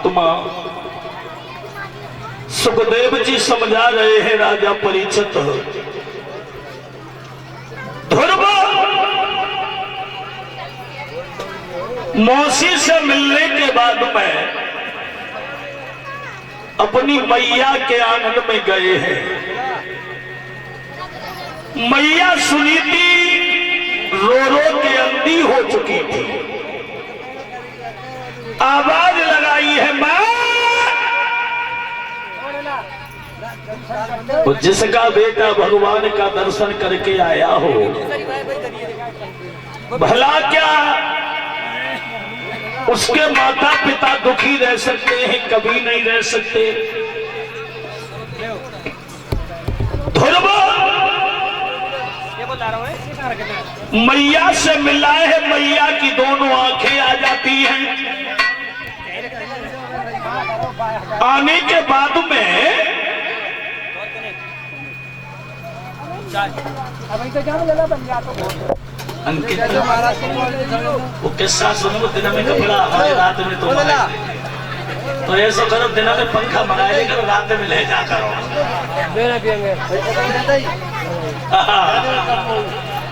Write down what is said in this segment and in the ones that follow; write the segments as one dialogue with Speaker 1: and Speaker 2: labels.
Speaker 1: परमात्मा सुखदेव जी समझा रहे हैं राजा परीक्षित। ध्रुव मौसी से मिलने के बाद में अपनी मैया के आंगन में गए हैं। मैया सुनीति रो रो के अंधी हो चुकी थी। आवाज लगाई है मां। तो जिसका बेटा भगवान का दर्शन करके आया हो, भला क्या उसके माता पिता दुखी रह सकते हैं? कभी नहीं रह सकते। ध्रुव मैया से मिला है, मैया की दोनों आंखें आ जाती हैं। आने के बाद में अंकित वो किस्सा सुनो। दिन में कपड़ा हमारे रात में तो ऐसा करो, दिन में पंखा मंगाए करो, रात में ले जा करो।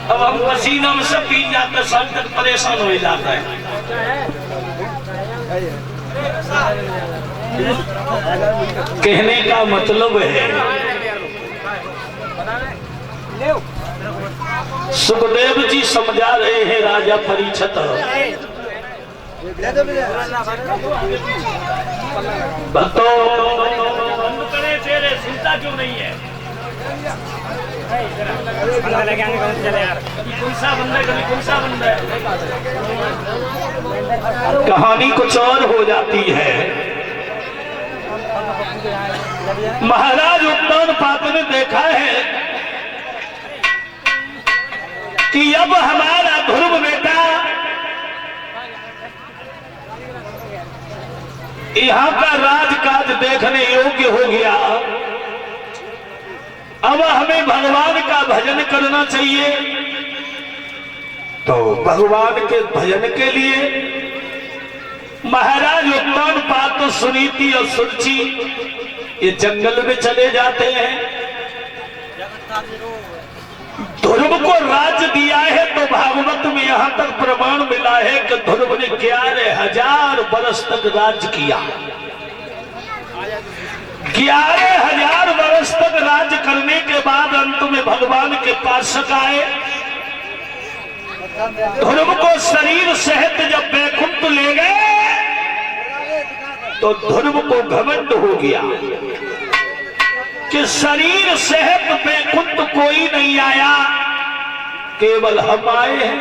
Speaker 1: अब हम पसीना में सब पी जाते, सब तक परेशान हो जाता है। कहने का मतलब है सुखदेव जी समझा रहे हैं राजा परीक्षित। भक्तों चिंता क्यों नहीं है? कहानी कुछ और हो जाती है। महाराज उत्तानपाद ने देखा है कि अब हमारा ध्रुव बेटा यहां का राजकाज देखने योग्य हो गया। अब हमें भगवान का भजन करना चाहिए। तो भगवान के भजन के लिए महाराज उत्तानपाद तो सुनीति और सुरुचि ये जंगल में चले जाते हैं। ध्रुव को राज दिया है तो भागवत में यहां तक प्रमाण मिला है कि ध्रुव ने 11,000 वर्ष तक राज किया। 11,000 वर्ष तक राज करने के बाद अंत में भगवान के पास आए। ध्रुव को शरीर सहित जब बैकुंठ ले गए तो ध्रुव को घमंड हो गया कि शरीर सहित बैकुंठ कोई नहीं आया, केवल हम आए हैं।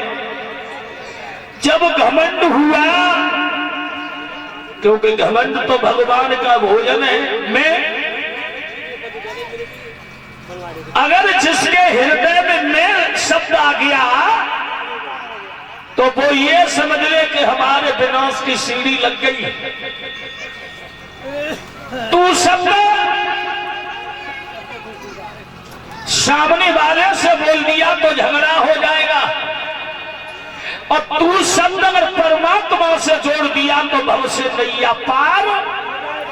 Speaker 1: जब घमंड हुआ, क्योंकि घमंड तो भगवान का भोजन है, अगर जिसके हृदय में मैं शब्द आ गया तो वो ये समझ ले कि हमारे विनाश की सीढ़ी लग गई। तू शब्द सामने वाले से बोल दिया तो झगड़ा हो जाएगा, और तू शब्द अगर परमात्मा से जोड़ दिया तो भव से नैया पार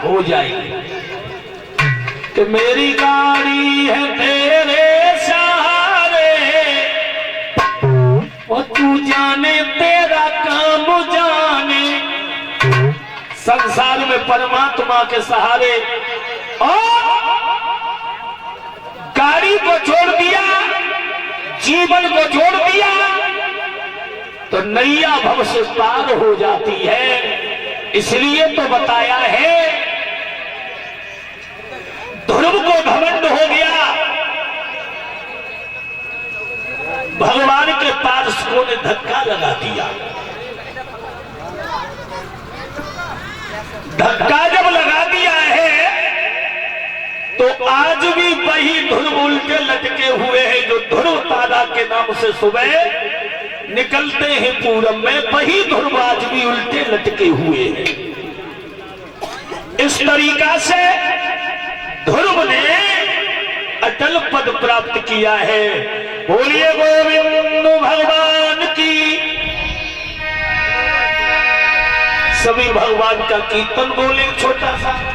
Speaker 1: हो जाएगी। कि मेरी गाड़ी है तेरे सहारे, और तू जाने तेरा काम जाने। संसार में परमात्मा के सहारे और गाड़ी को जोड़ दिया, जीवन को जोड़ दिया तो नैया भव से पार हो जाती है। इसलिए तो बताया है ध्रुव को घमंड हो गया, भगवान के पार्षदों ने धक्का लगा दिया। धक्का जब लगा दिया है तो आज भी वही ध्रुव उल्टे लटके हुए हैं जो ध्रुव तारा के नाम से सुबह निकलते हैं पूरब में, वही ध्रुव आज भी उल्टे लटके हुए हैं। इस तरीका से ध्रुव ने अटल पद प्राप्त किया है। बोलिए गोविंद भगवान की। कबीर भगवान का कीर्तन बोले छोटा सा।